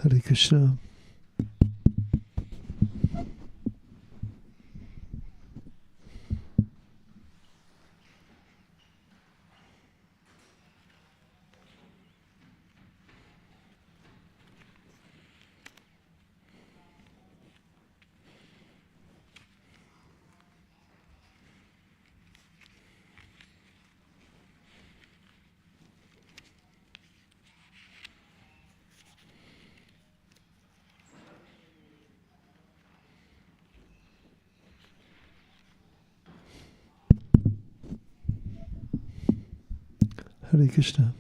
Hare Krishna. Hare Krishna.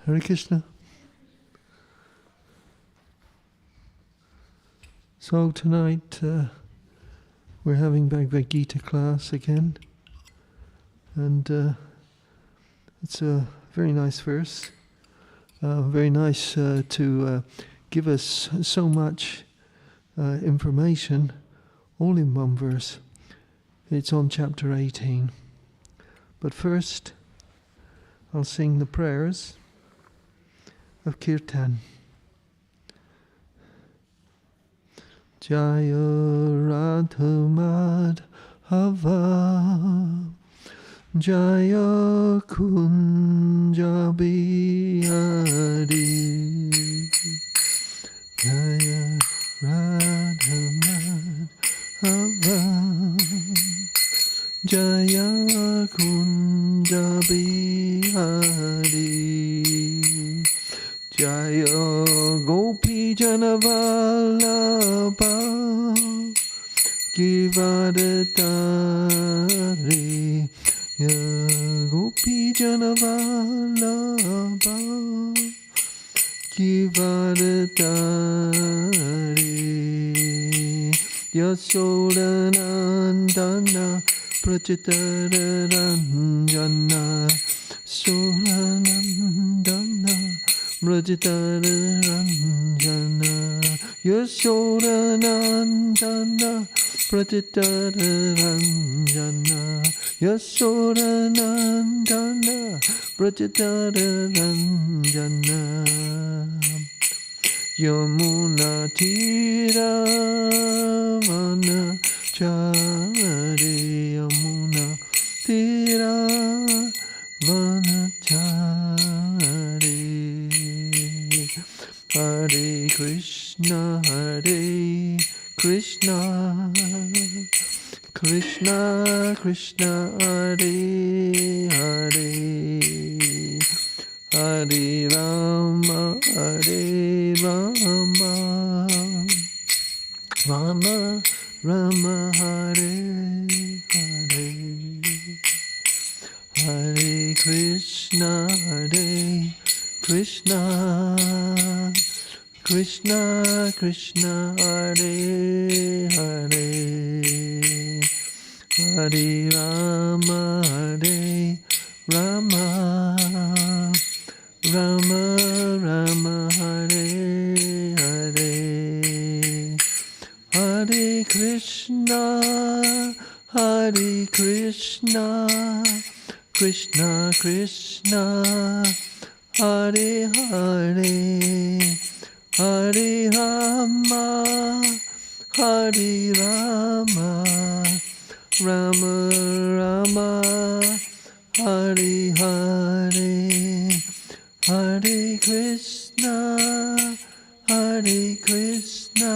Hare Krishna. So tonight we're having Bhagavad Gita class again, and it's a very nice verse, very nice to give us so much information all in one verse. It's on chapter 18. But first I'll sing the prayers of Kirtan. Jaya Radha Madhava Jaya Kunja Bihari Jaya Radha Madhava Jaya Kunja Bihari Jaya Gopi Janavallabha Givadatari Jaya Gopi Janavallabha Givadatari Yasodanandana Prachitararanjana Sodanandana Brajitararanjana Yasodanandana Brajitararanjana Yasodanandana Brajitararanjana Yamuna Tira Mana Chari Yamuna Tira Mana Chari Hare Krishna Krishna Krishna Hare Hare Hare Rama Rama Rama Hare Hare Hare Krishna Krishna Krishna Hare Hare Hare Rama Rama Rama Hare Hare Hare Krishna Krishna Krishna, Hare Hare, Hare Rama, Hare Rama, Rama Rama, Hare Hare, Hare Krishna, Hare Krishna,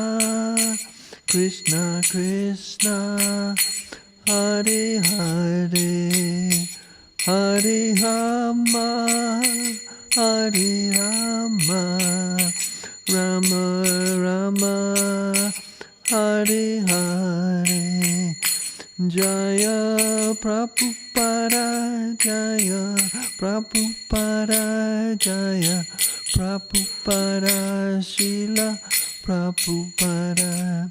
Krishna Krishna, Hare Hare, Hare Rama, Hare Rama, Rama Rama, Hare Hare. Jaya Prabhupada, Jaya Prabhupada, Jaya Prabhupada, Srila Prabhupada,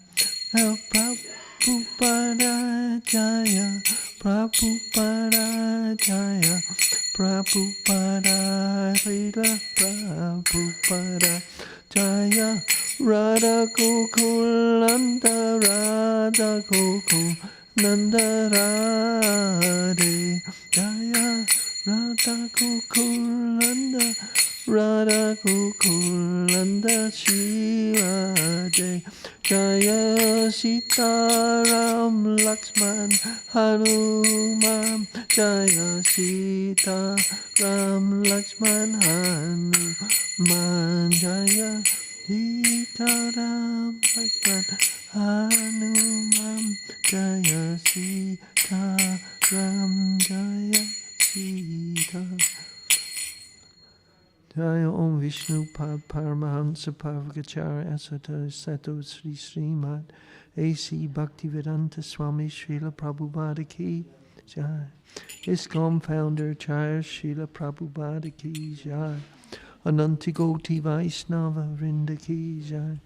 Prabhupada, Jaya Prabhupada, Jaya Prabhupada, Srila Prabhupada, Jaya Radha Gokulanda, Radha Gokul Nanda Radhe, Jaya Radha Gokulanda, Radha Gokulanda Shri Radhe, Jaya Sita Ram Lakshman Hanuman, Jaya Sita Ram Lakshman Hanuman, Jaya Sita Ram Lakshman Hanuman, Jaya Sita Ram, Jaya Sita. Jaya Om Vishnu Pad Paramahansa Parvakacharya Asata Sato Sri Srimad A.C. Bhaktivedanta Swami Srila Prabhupada Ki Jai. ISKCON founder Charya Srila Prabhupada Ki Jai. Anantigoti Vaishnava Vrinda Ki Jai.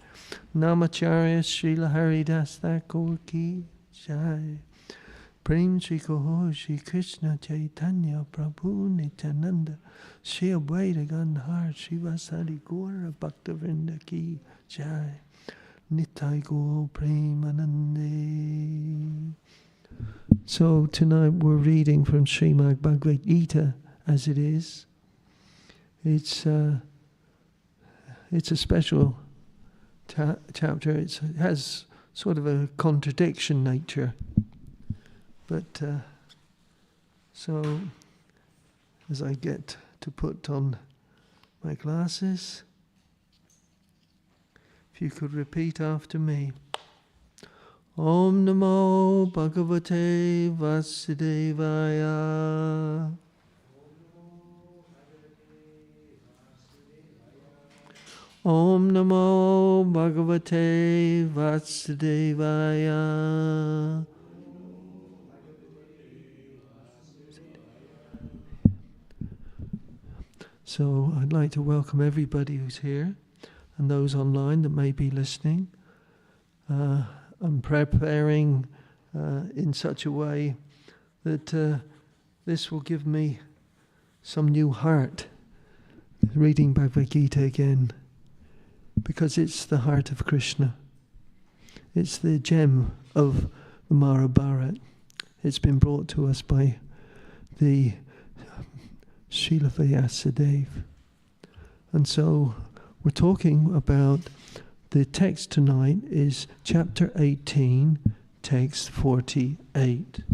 Namacharya Srila Haridas Thakur Ki Jai. Prem Shri Kaho Shri Krishna Chaitanya Prabhu Nityananda Shri Advaita Gandhar Shri Vasari Gaura Bhakta Vrinda Ki Jai. Nitai Gaur Premanande. So tonight we're reading from Srimad Bhagavad Gita as it is. It's a special chapter. It has sort of a contradiction nature. But so as I get to put on my glasses, if you could repeat after me. Om Namo Bhagavate Vasudevaya. Om Namo Bhagavate Vasudevaya. So I'd like to welcome everybody who's here and those online that may be listening. I'm preparing in such a way that this will give me some new heart, reading Bhagavad Gita again, because it's the heart of Krishna. It's the gem of the Mahabharata. It's been brought to us by the Srila Vyasadeva. And so we're talking about the text tonight is chapter 18, text 48.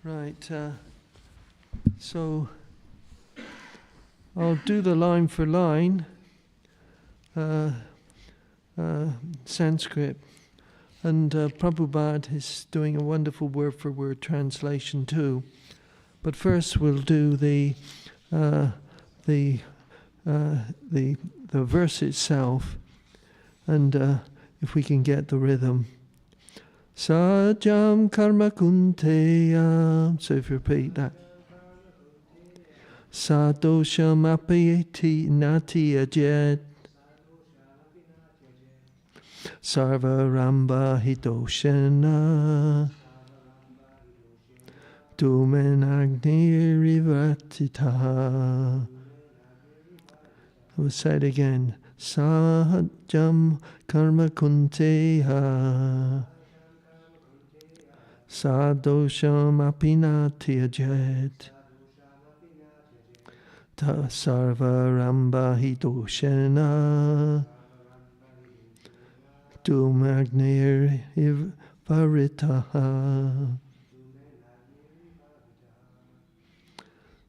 Right, so I'll do the line for line, Sanskrit, and Prabhupada is doing a wonderful word-for-word translation too. But first we'll do the verse itself, and if we can get the rhythm. Sajam karma kunteyam. So if you repeat that. Sadosham apayeti nati ajet. Sarvaramba hitoshena Dumenagnirivatita. We'll say it again. Sahajam karma kunteha Sadosham apinatyajet Sarvaramba hitoshena Dumagnir varitaha.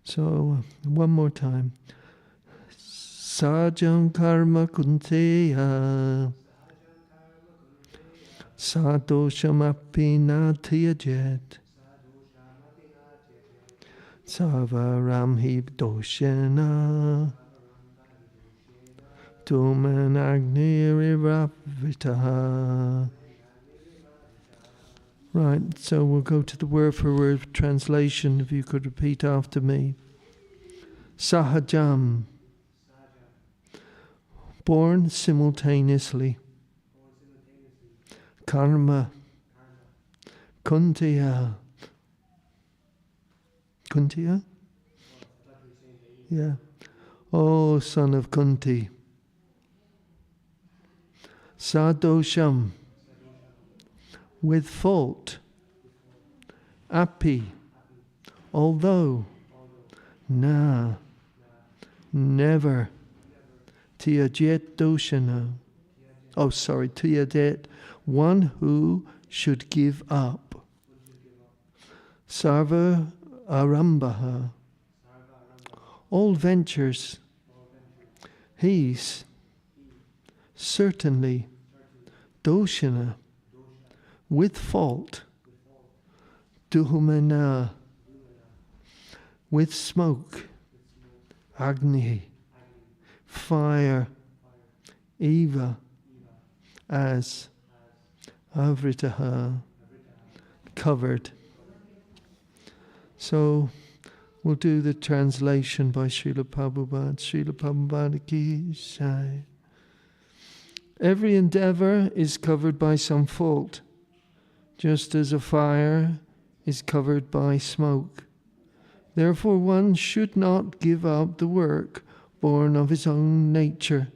So, one more time. Sajam karma kunteya Sadoshamapi natyajet Savaram doshena Tumanagniravitaha. Right, so we'll go to the word for word translation, if you could repeat after me. Sahajam, born simultaneously. Karma, Kuntiya. Kuntiya? Yeah. Oh, son of Kunti. Sadosham, with fault. Api, although. Na, never. Tiyajet doshana. Oh, sorry, tiyajet, one who should give up. Sarva arambaha, all ventures. He's certainly doshana, with fault. Duhumana, with smoke. Agni, fire. Eva, as. Avritaha, covered. So we'll do the translation by Srila Prabhupada. Srila Prabhupada ki jai. Every endeavor is covered by some fault, just as a fire is covered by smoke. Therefore one should not give up the work born of his own nature.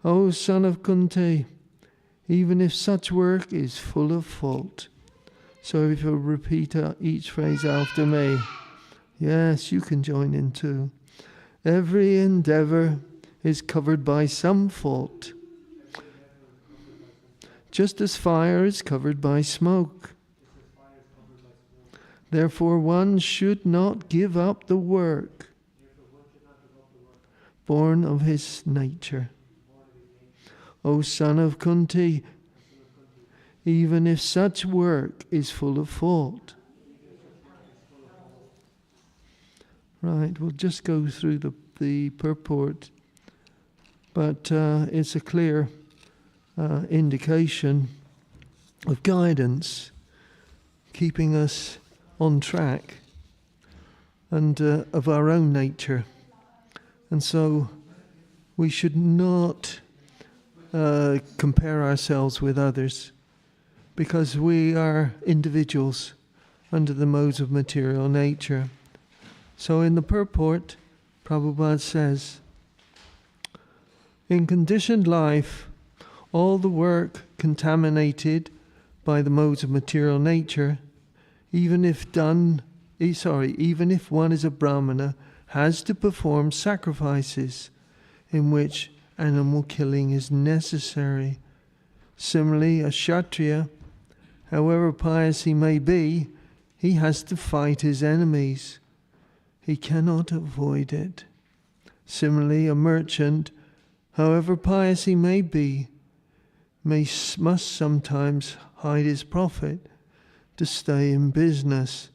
O son of Kunti, even if such work is full of fault. So if you'll repeat each phrase after me. Yes, you can join in too. Every endeavor is covered by some fault, just as fire is covered by smoke. Therefore one should not give up the work born of his nature. O son of Kunti, even if such work is full of fault. Right, we'll just go through the purport, but it's a clear indication of guidance, keeping us on track and of our own nature. And so we should not compare ourselves with others, because we are individuals under the modes of material nature. So in the purport, Prabhupada says, in conditioned life, all the work contaminated by the modes of material nature, even if one is a Brahmana, has to perform sacrifices in which animal killing is necessary. Similarly, a Kshatriya, however pious he may be, he has to fight his enemies. He cannot avoid it. Similarly, a merchant, however pious he may be, must sometimes hide his profit to stay in business.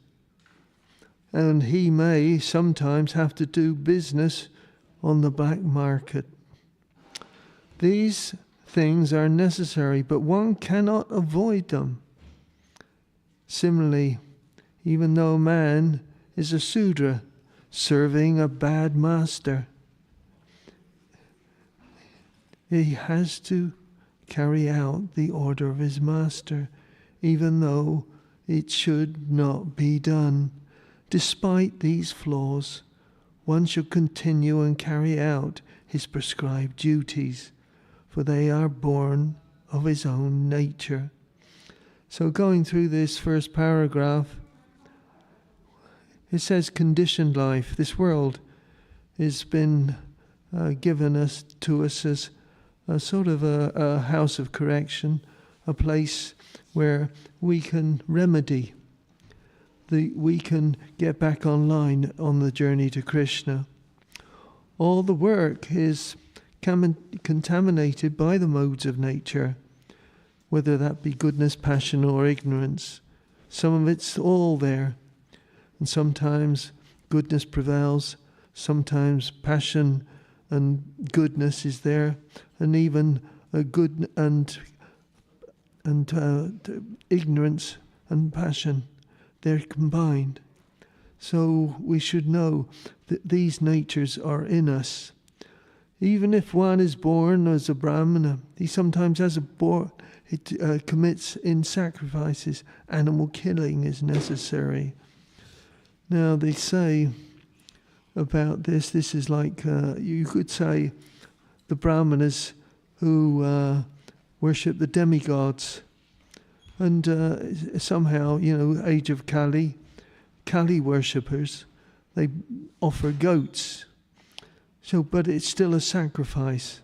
And he may sometimes have to do business on the black market. These things are necessary, but one cannot avoid them. Similarly, even though a man is a Sudra serving a bad master, he has to carry out the order of his master, even though it should not be done. Despite these flaws, one should continue and carry out his prescribed duties, for they are born of his own nature. So going through this first paragraph, it says conditioned life. This world has been given to us as a sort of a house of correction, a place where we can remedy, we can get back online on the journey to Krishna. All the work is contaminated by the modes of nature, whether that be goodness, passion, or ignorance. Some of it's all there, and sometimes goodness prevails, sometimes passion and goodness is there, and even a good and ignorance and passion, they're combined. So we should know that these natures are in us. Even if one is born as a Brahmana, he sometimes commits in sacrifices. Animal killing is necessary. Now they say about this is like, you could say, the Brahmanas who worship the demigods. And somehow, age of Kali worshippers, they offer goats. So, but it's still a sacrifice.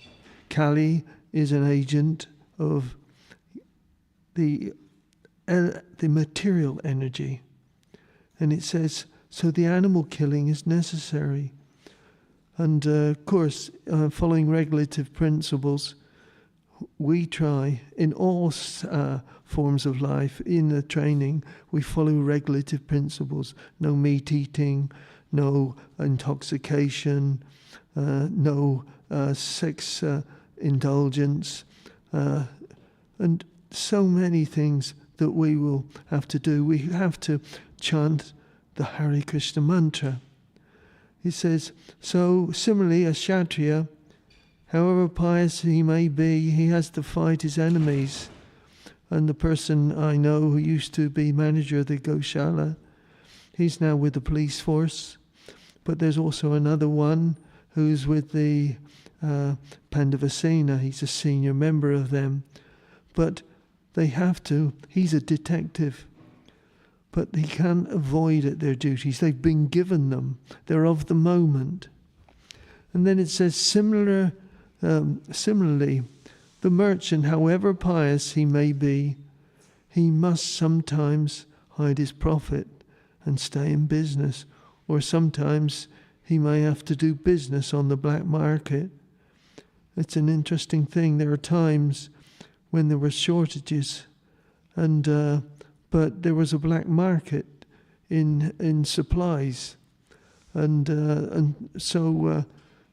Kali is an agent of the material energy. And it says, so the animal killing is necessary. And of course, following regulative principles, we try in all forms of life, in the training, we follow regulative principles. No meat eating, no intoxication, no sex indulgence, and so many things that we will have to do. We have to chant the Hare Krishna mantra. It says, so similarly, a Kshatriya, however pious he may be, he has to fight his enemies. And the person I know who used to be manager of the Goshala, he's now with the police force. But there's also another one who's with the Pandavasena. He's a senior member of them. But they have to, he's a detective. But he can't avoid their duties. They've been given them. They're of the moment. And then it says, similarly, the merchant, however pious he may be, he must sometimes hide his profit and stay in business, or sometimes he may have to do business on the black market. It's an interesting thing. There are times when there were shortages, and but there was a black market in supplies, and so.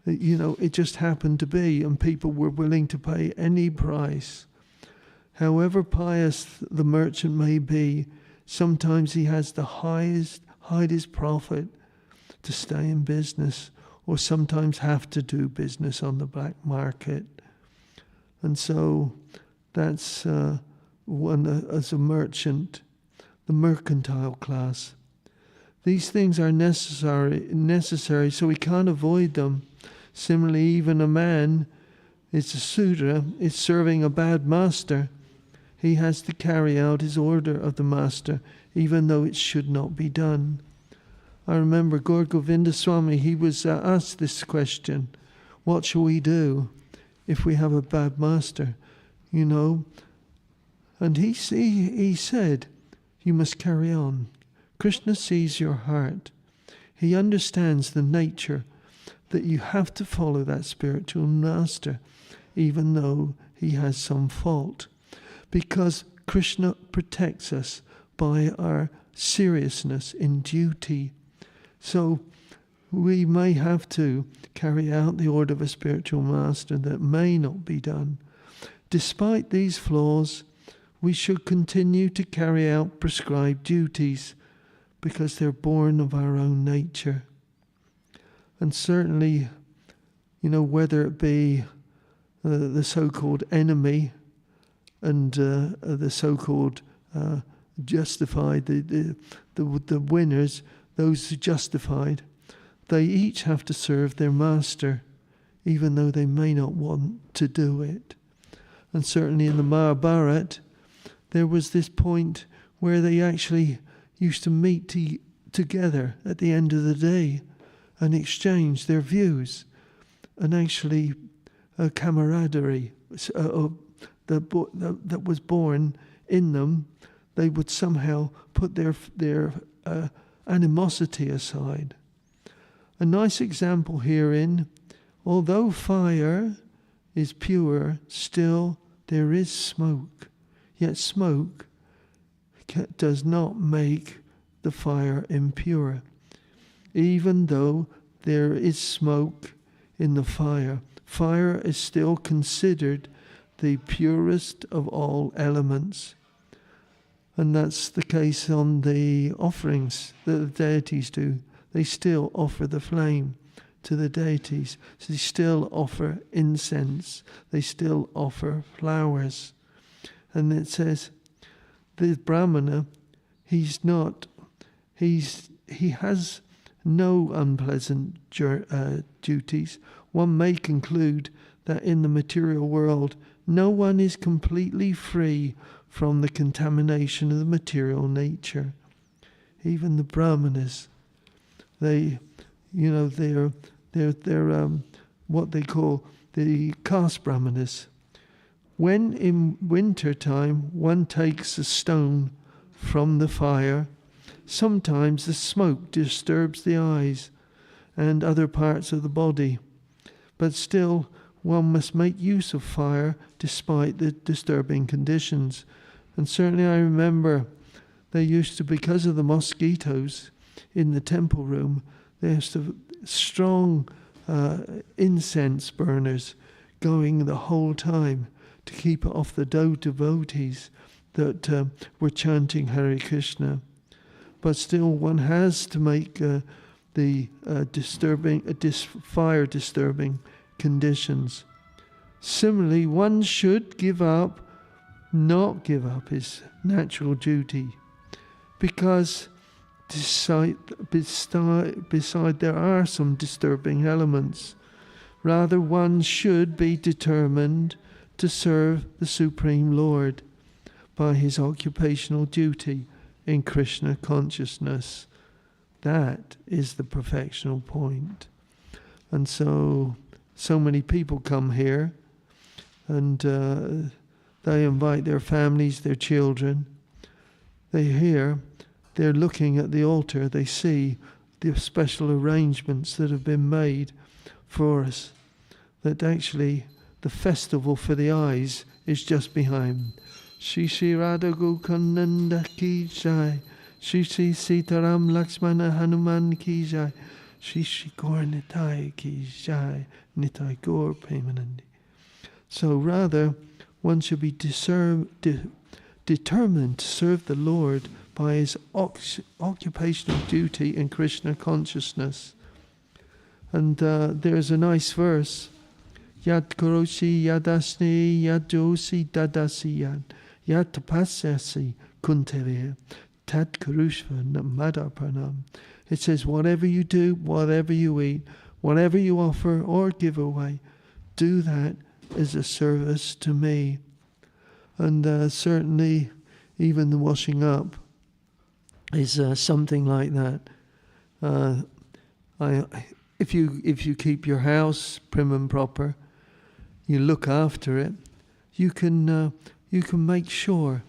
It just happened to be, and people were willing to pay any price. However pious the merchant may be, sometimes he has to hide his profit to stay in business, or sometimes have to do business on the black market. And so that's one as a merchant, the mercantile class. These things are necessary, so we can't avoid them. Similarly, even a man, it's a Sudra, is serving a bad master. He has to carry out his order of the master, even though it should not be done. I remember Gaur Govinda Swami, he was asked this question, what shall we do if we have a bad master? And he said, you must carry on. Krishna sees your heart. He understands the nature that you have to follow that spiritual master, even though he has some fault. Because Krishna protects us by our seriousness in duty. So we may have to carry out the order of a spiritual master that may not be done. Despite these flaws, we should continue to carry out prescribed duties because they're born of our own nature. And certainly, whether it be the so-called enemy and the so-called justified, the winners, those justified, they each have to serve their master, even though they may not want to do it. And certainly in the Mahabharata, there was this point where they actually used to meet together at the end of the day and exchange their views, and actually a camaraderie that was born in them. They would somehow put their animosity aside. A nice example herein, although fire is pure, still there is smoke. Yet smoke does not make the fire impure. Even though there is smoke in the fire, fire is still considered the purest of all elements. And that's the case on the offerings that the deities do. They still offer the flame to the deities. So they still offer incense. They still offer flowers. And it says, the Brahmana, he has no unpleasant duties. One may conclude that in the material world, no one is completely free from the contamination of the material nature. Even the Brahmanas, they're what they call the caste Brahmanas. When in winter time one takes a stone from the fire, sometimes the smoke disturbs the eyes and other parts of the body, but still one must make use of fire despite the disturbing conditions. And certainly I remember they used to, because of the mosquitoes in the temple room, they used to have strong incense burners going the whole time to keep off the dough-devotees that were chanting Hare Krishna. But still one has to make the fire-disturbing conditions. Similarly, one should not give up his natural duty, because beside there are some disturbing elements. Rather, one should be determined to serve the Supreme Lord by his occupational duty in Krishna consciousness. That is the perfectional point. And so many people come here, and they invite their families, their children. They're looking at the altar, they see the special arrangements that have been made for us, that actually the festival for the eyes is just behind. Shri Shri Radha Gokananda Ki Jai, Shri Shri Sitaram Lakshmana Hanuman Ki Jai, Shri Shri Gaur Nitai Ki Jai, Nitai Gaur Premanandi. So rather, one should be determined to serve the Lord by his occupational duty in Krishna consciousness. And there's a nice verse, Yad Koroshi Yadasni Yadosi Dadasi Yad Tapasyasi Kuntevya Tat Kurushva Madapanam. It says, whatever you do, whatever you eat, whatever you offer or give away, do that as a service to me. And certainly even the washing up is something like that. If you keep your house prim and proper, you look after it, you can make sure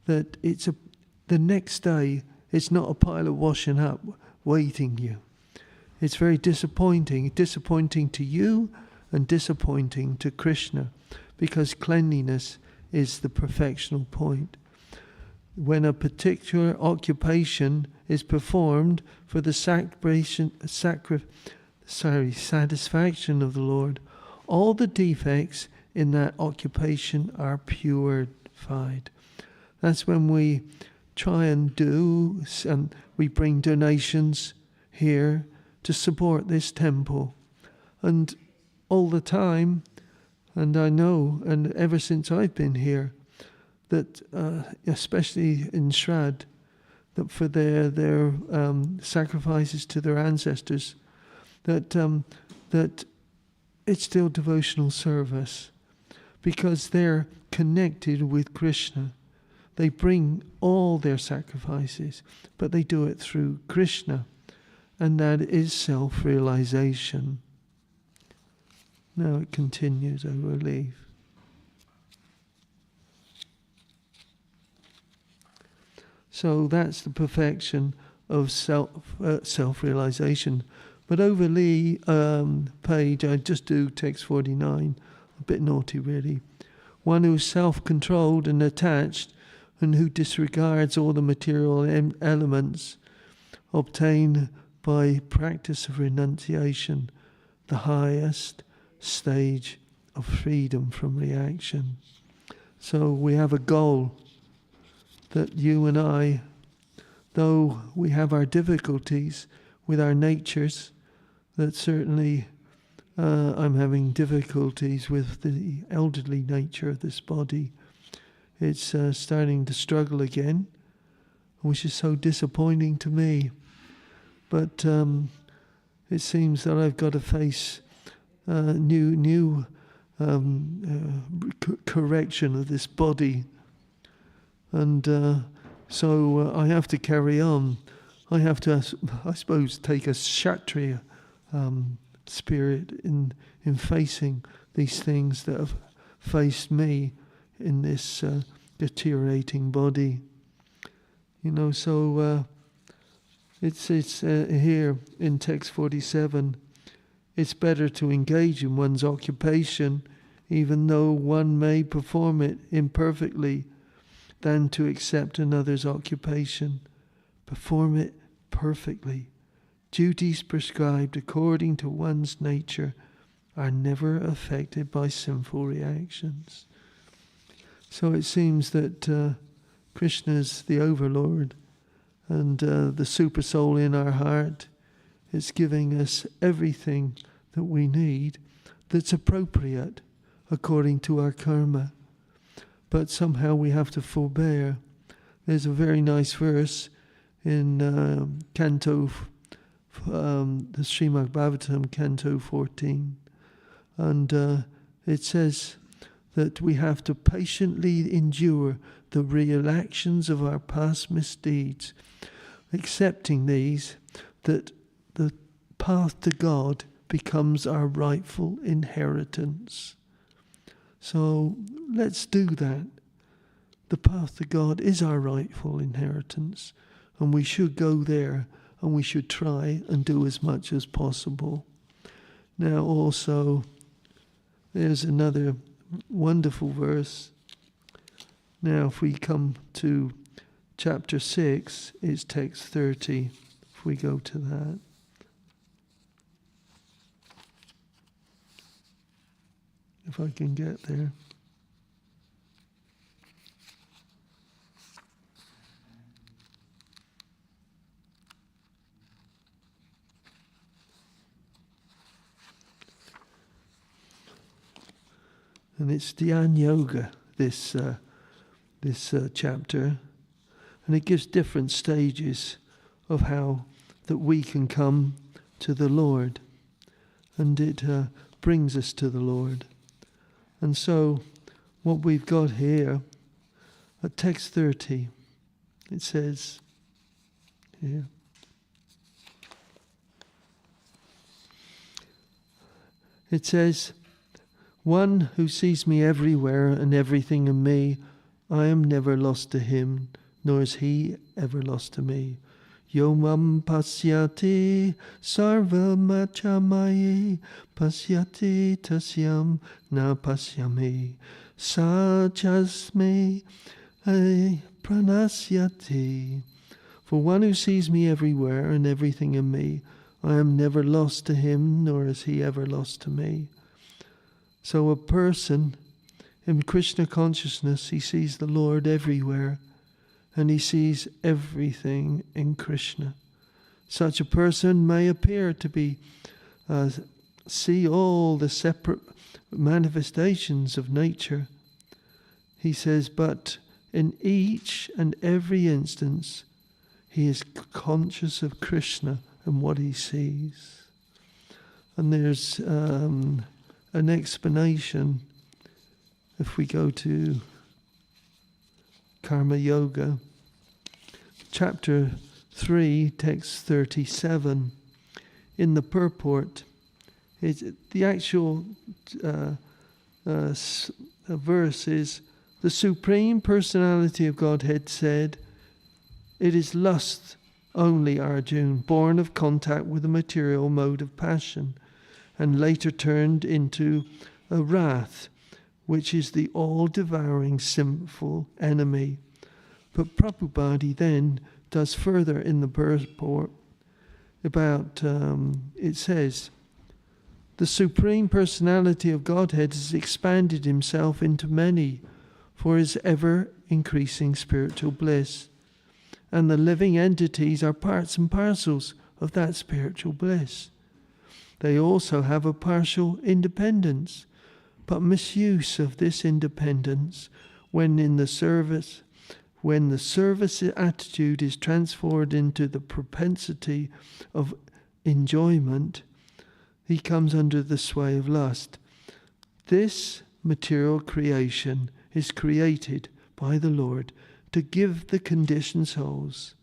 that the next day it's not a pile of washing up waiting you. It's very disappointing to you and disappointing to Krishna, because cleanliness is the perfectional point. When a particular occupation is performed for the satisfaction of the Lord, all the defects in that occupation are purified. That's when we try and we bring donations here to support this temple. And all the time, and I know, and ever since I've been here, that especially in Shraddh, that for their sacrifices to their ancestors, that it's still devotional service, because they're connected with Krishna. They bring all their sacrifices, but they do it through Krishna, and that is self-realization. Now it continues, I will leave. So that's the perfection of self-realization. But over Lee page, I just do text 49, a bit naughty really. One who's self-controlled and attached, and who disregards all the material elements, obtain by practice of renunciation the highest stage of freedom from reaction. So we have a goal that you and I, though we have our difficulties with our natures, that certainly I'm having difficulties with the elderly nature of this body. It's starting to struggle again, which is so disappointing to me. But it seems that I've got to face new correction of this body. And so I have to carry on. I have to, I suppose, take a Kshatriya spirit in facing these things that have faced me in this deteriorating body. You know, so it's here in text 47, it's better to engage in one's occupation, even though one may perform it imperfectly, than to accept another's occupation. Perform it perfectly. Duties prescribed according to one's nature are never affected by sinful reactions. So it seems that Krishna is the overlord, and the super soul in our heart is giving us everything that we need that's appropriate according to our karma. But somehow we have to forbear. There's a very nice verse in Canto, the Srimad Bhagavatam, Canto 14. And it says that we have to patiently endure the real actions of our past misdeeds, accepting these, that the path to God becomes our rightful inheritance. So let's do that. The path to God is our rightful inheritance, and we should go there, and we should try and do as much as possible. Now also, there's another wonderful verse. Now if we come to chapter 6, it's text 30, if we go to that. If I can get there. And it's Dhyan Yoga, this chapter, and it gives different stages of how that we can come to the Lord, and it brings us to the Lord. And so what we've got here at text 30, it says here, it says, one who sees me everywhere and everything in me, I am never lost to him, nor is he ever lost to me. Yo mam pasyati sarva machamaye pasyati tasyam na pasyami sachasme pranasyati. For one who sees me everywhere and everything in me, I am never lost to him, nor is he ever lost to me. So a person in Krishna consciousness, he sees the Lord everywhere, and he sees everything in Krishna. Such a person may appear to be see all the separate manifestations of nature. He says, but In each and every instance, he is conscious of Krishna and what he sees. And there's an explanation. If we go to Karma Yoga, chapter 3, text 37, in the purport, the actual verse is, the Supreme Personality of Godhead said, it is lust only, Arjuna, born of contact with the material mode of passion, and later turned into a wrath, which is the all-devouring sinful enemy. But Prabhupada then does further in the purport about, it says, the Supreme Personality of Godhead has expanded himself into many for his ever-increasing spiritual bliss. And the living entities are parts and parcels of that spiritual bliss. They also have a partial independence, but misuse of this independence when the service attitude is transformed into the propensity of enjoyment, he comes under the sway of lust. This material creation is created by the Lord to give the conditioned souls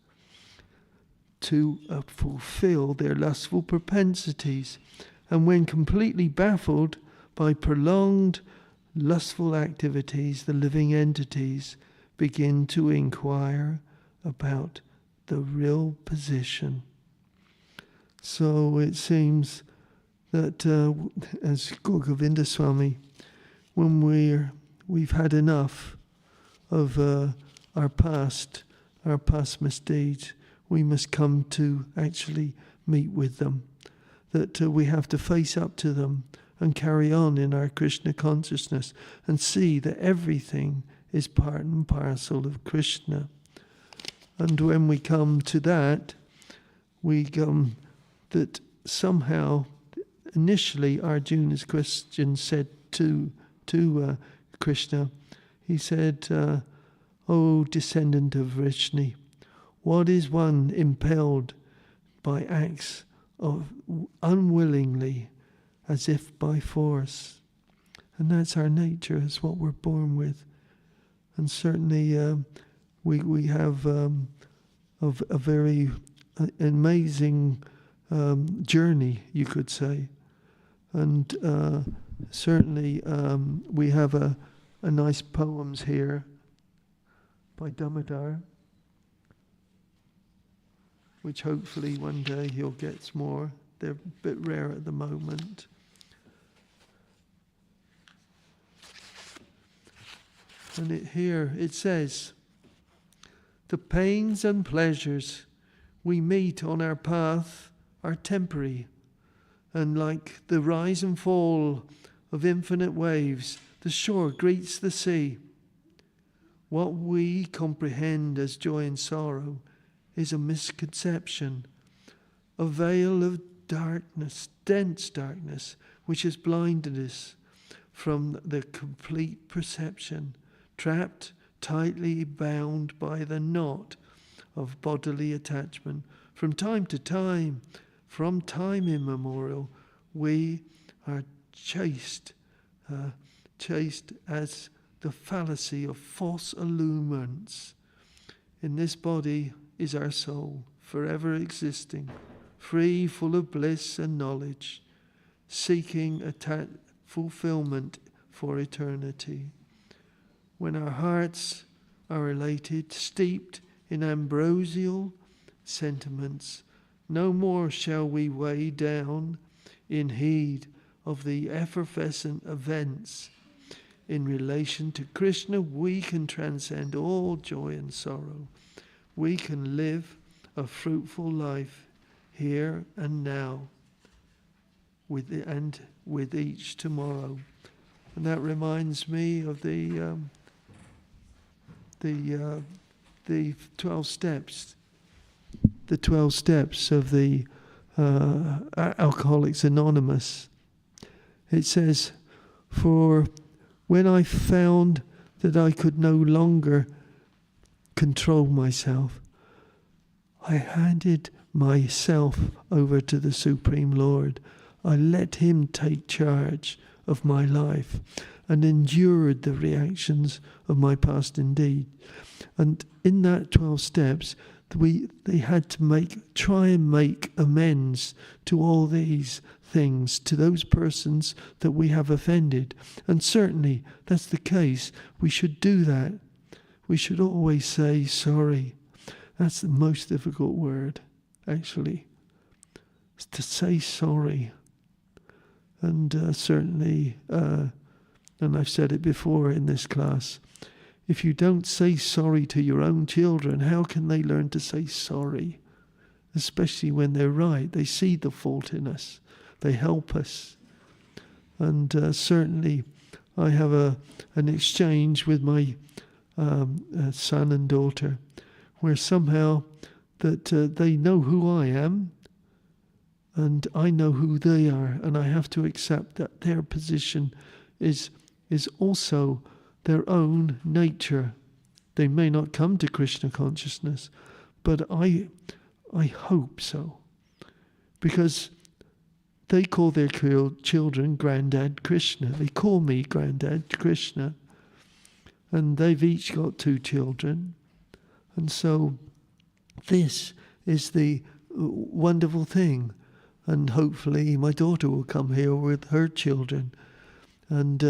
to fulfill their lustful propensities. And when completely baffled by prolonged lustful activities, the living entities begin to inquire about the real position. So it seems that, as Govinda Swami, when we've had enough of our past misdeeds, we must come to actually meet with them. That we have to face up to them and carry on in our Krishna consciousness and see that everything is part and parcel of Krishna. And when we come to that, we come that somehow, initially Arjuna's question said to Krishna, he said, O descendant of Vrishni, what is one impelled by acts of unwillingly, as if by force? And that's our nature, is what we're born with. And certainly we have a very amazing journey, you could say. And certainly we have a nice poems here by Damodar, which hopefully one day he'll get more. They're a bit rare at the moment. And here it says, the pains and pleasures we meet on our path are temporary, and like the rise and fall of infinite waves, the shore greets the sea. What we comprehend as joy and sorrow is a misconception, a veil of darkness, dense darkness, which has blinded us from the complete perception, trapped, tightly bound by the knot of bodily attachment. From time to time, from time immemorial, we are chased as the fallacy of false allurements. In this body is our soul, forever existing, free, full of bliss and knowledge, seeking fulfillment for eternity. When our hearts are elated, steeped in ambrosial sentiments, no more shall we weigh down in heed of the effervescent events. In relation to Krishna, we can transcend all joy and sorrow. We can live a fruitful life here and now, with each tomorrow. And that reminds me of the 12 steps. The 12 steps of the Alcoholics Anonymous. It says, for when I found that I could no longer control myself. I handed myself over to the Supreme Lord. I let him take charge of my life and endured the reactions of my past indeed. And in that 12 steps, they had to try and make amends to all these things, to those persons that we have offended. And certainly that's the case. We should do that. We should always say sorry. That's the most difficult word, actually, is to say sorry. And certainly, and I've said it before in this class, if you don't say sorry to your own children, how can they learn to say sorry? Especially when they're right. They see the fault in us. They help us. And certainly, I have an exchange with my son and daughter, where somehow that they know who I am, and I know who they are, and I have to accept that their position is also their own nature. They may not come to Krishna consciousness, but I hope so, because they call their children Granddad Krishna. They call me Granddad Krishna, and they've each got 2 children. And so this is the wonderful thing. And hopefully my daughter will come here with her children and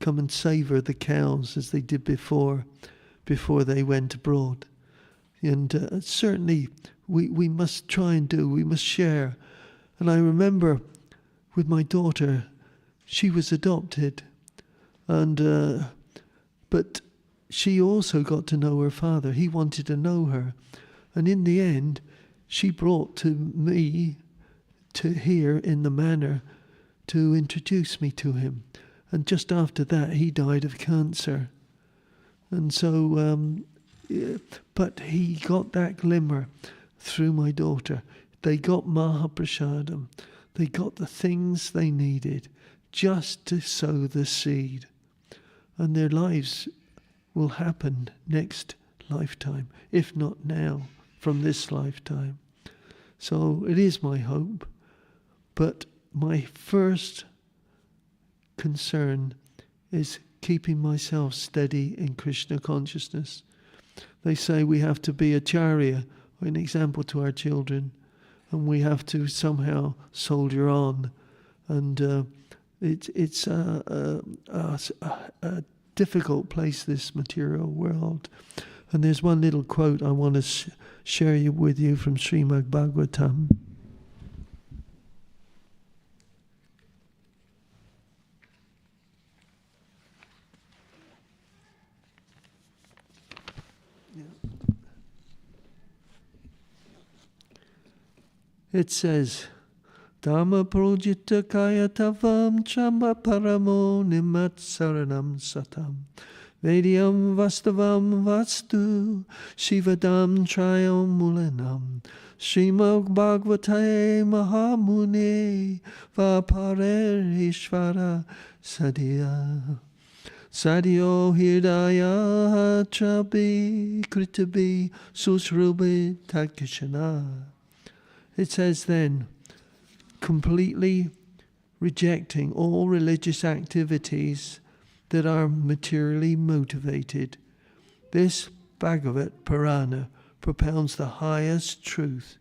come and savor the cows as they did before they went abroad. And certainly we must try and we must share. And I remember with my daughter, she was adopted, and but she also got to know her father. He wanted to know her. And in the end, she brought to me to here in the manor to introduce me to him. And just after that, he died of cancer. And so, but he got that glimmer through my daughter. They got Mahaprasadam. They got the things they needed just to sow the seed. And their lives will happen next lifetime, if not now, from this lifetime. So it is my hope. But my first concern is keeping myself steady in Krishna consciousness. They say we have to be acharya, or an example to our children, and we have to somehow soldier on. And it's a difficult place, this material world. And there's one little quote I want to share with you from Srimad Bhagavatam. It says, Dhamma projita kaya tavam chamba paramo nimat saranam satam Vedyam vastavam vastu shivadam trayam mulanam Srimad Bhagavate Mahamune Vaparer Ishvara Sadhya Sadhyo Hidaya Chabi Kritabi Susrubi Takishana. It says then, completely rejecting all religious activities that are materially motivated. This Bhagavad Purana propounds the highest truth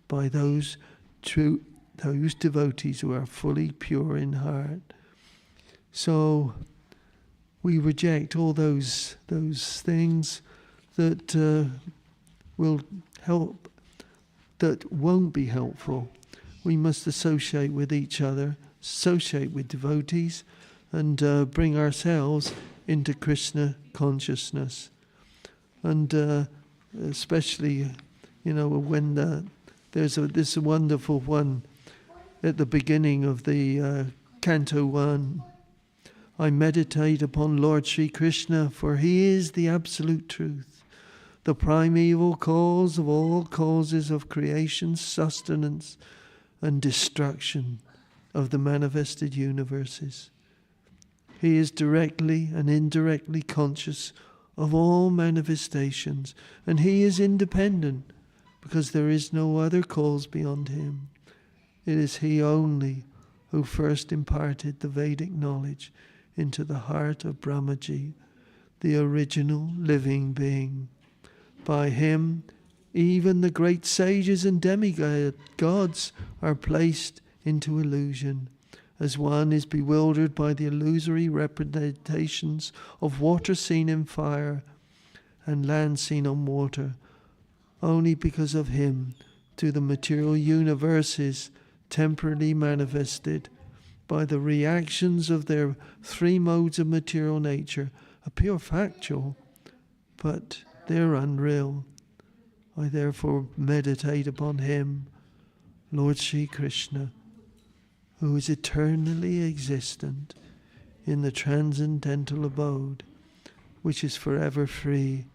by those devotees who are fully pure in heart. So we reject all those things that will help, that won't be helpful. We must associate with each other, associate with devotees, and bring ourselves into Krishna consciousness. And especially, when there's this wonderful one at the beginning of the Canto 1. I meditate upon Lord Sri Krishna, for he is the absolute truth, the primeval cause of all causes of creation, sustenance, and destruction of the manifested universes. He is directly and indirectly conscious of all manifestations, and he is independent, because there is no other cause beyond him. It is he only who first imparted the Vedic knowledge into the heart of Brahmaji, the original living being. By him, even the great sages and demigods are placed into illusion, as one is bewildered by the illusory representations of water seen in fire and land seen on water. Only because of him do the material universes temporarily manifested by the reactions of their three modes of material nature appear factual, but they're unreal. I therefore meditate upon him, Lord Sri Krishna, who is eternally existent in the transcendental abode, which is forever free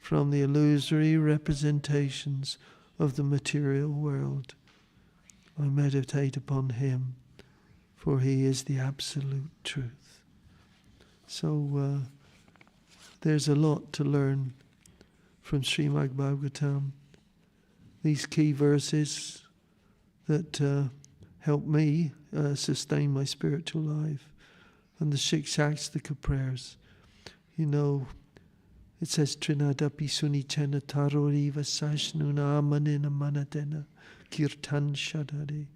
from the illusory representations of the material world. I meditate upon him, for he is the absolute truth. So there's a lot to learn from Srimad Bhagavatam. These key verses that help me sustain my spiritual life, and the Shikshastika prayers. You know, it says, Trinadapi sunichena taroriva sashnuna amanina manadena kirtan shadare.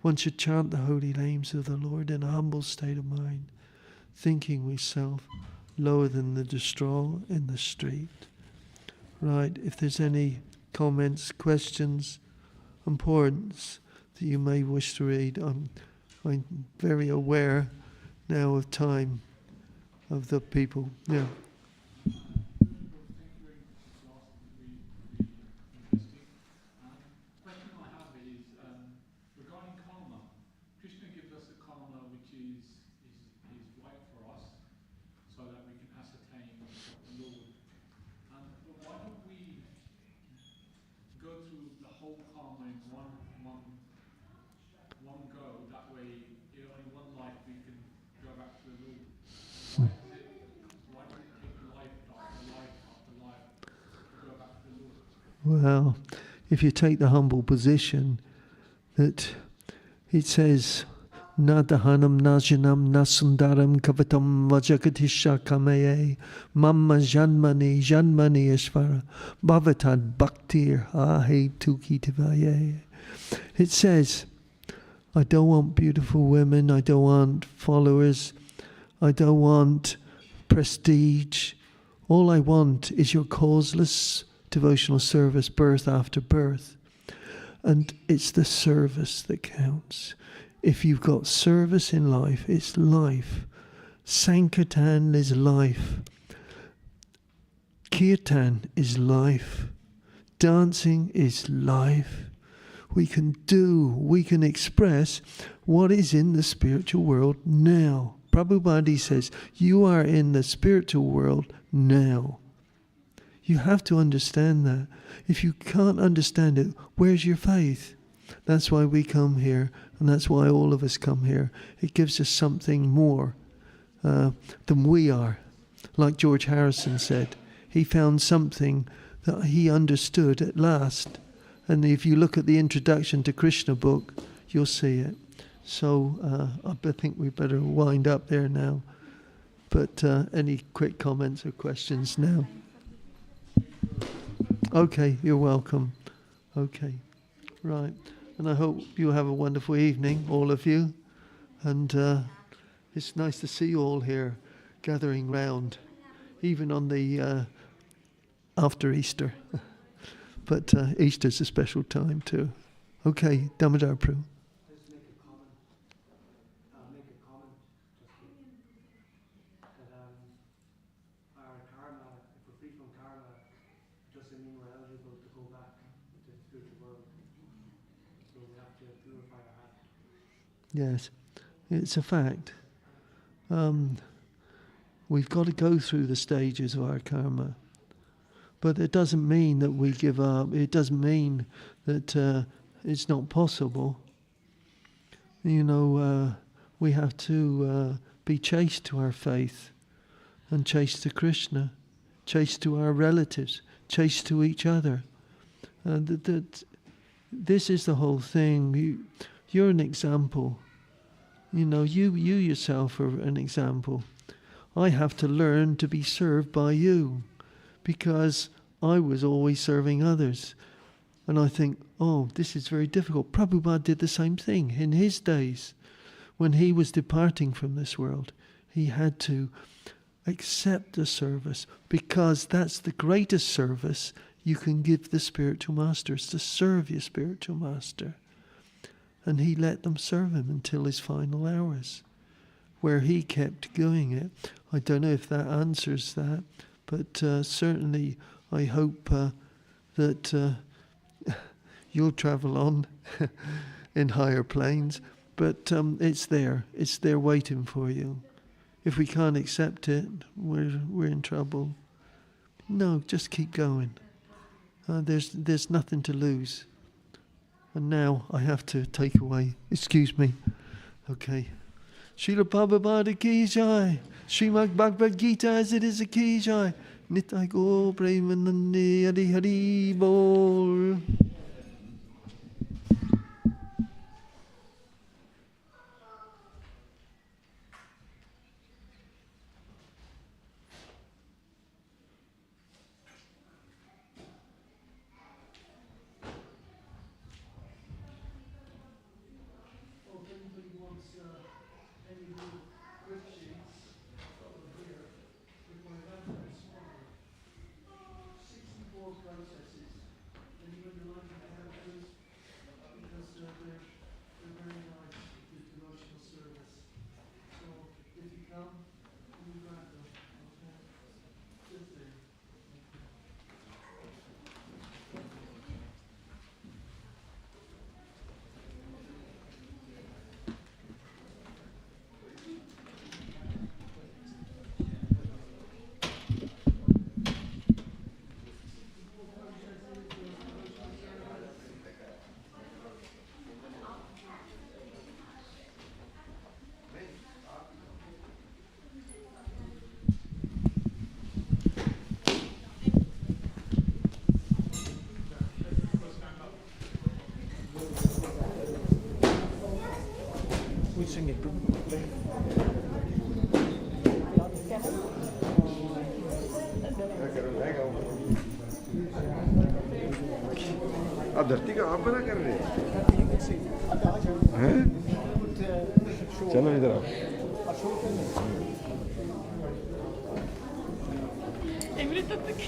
One should chant the holy names of the Lord in a humble state of mind, thinking oneself lower than the straw in the street. Right, if there's any comments, questions, importance that you may wish to read, I'm very aware now of time of the people. Yeah. Well, if you take the humble position that it says, Nadahanam najanam nasundaram kavatam vajagatisha kameye mamma janmani janmani ishvara bhavatad bhaktir ahe tuki tivaye. It says, I don't want beautiful women, I don't want followers, I don't want prestige. All I want is your causeless devotional service, birth after birth. And it's the service that counts. If you've got service in life, it's life. Sankirtan is life. Kirtan is life. Dancing is life. We can express what is in the spiritual world now. Prabhupada says, you are in the spiritual world now. You have to understand that. If you can't understand it, where's your faith? That's why we come here, and that's why all of us come here. It gives us something more than we are. Like George Harrison said, he found something that he understood at last. And if you look at the introduction to Krishna book, you'll see it. So I think we better wind up there now. But any quick comments or questions now? Okay, you're welcome. Okay, right. And I hope you have a wonderful evening, all of you. And it's nice to see you all here gathering round, even on the after Easter. But Easter's a special time too. Okay, Damodar Prabhu. Yes, it's a fact. We've got to go through the stages of our karma. But it doesn't mean that we give up. It doesn't mean that it's not possible. You know, we have to be chaste to our faith and chaste to Krishna, chaste to our relatives, chaste to each other. This is the whole thing. You're an example. You know, you yourself are an example. I have to learn to be served by you because I was always serving others. And I think, oh, this is very difficult. Prabhupada did the same thing in his days. When he was departing from this world, he had to accept the service because that's the greatest service you can give the spiritual master, is to serve your spiritual master. And he let them serve him until his final hours, where he kept doing it. I don't know if that answers that, but certainly I hope that you'll travel on in higher planes, but it's there waiting for you. If we can't accept it, we're in trouble. No, just keep going. There's nothing to lose. And now I have to take away. Excuse me. Okay. Srila Prabhupada ki jai. Srimad Bhagavad Gita as it is a ki jai. Nitai go Premanande Hari Hari Bol. Sing it. आप धरती का आप बना कर रहे हैं? चलो इधर आओ. Emre tuttuk.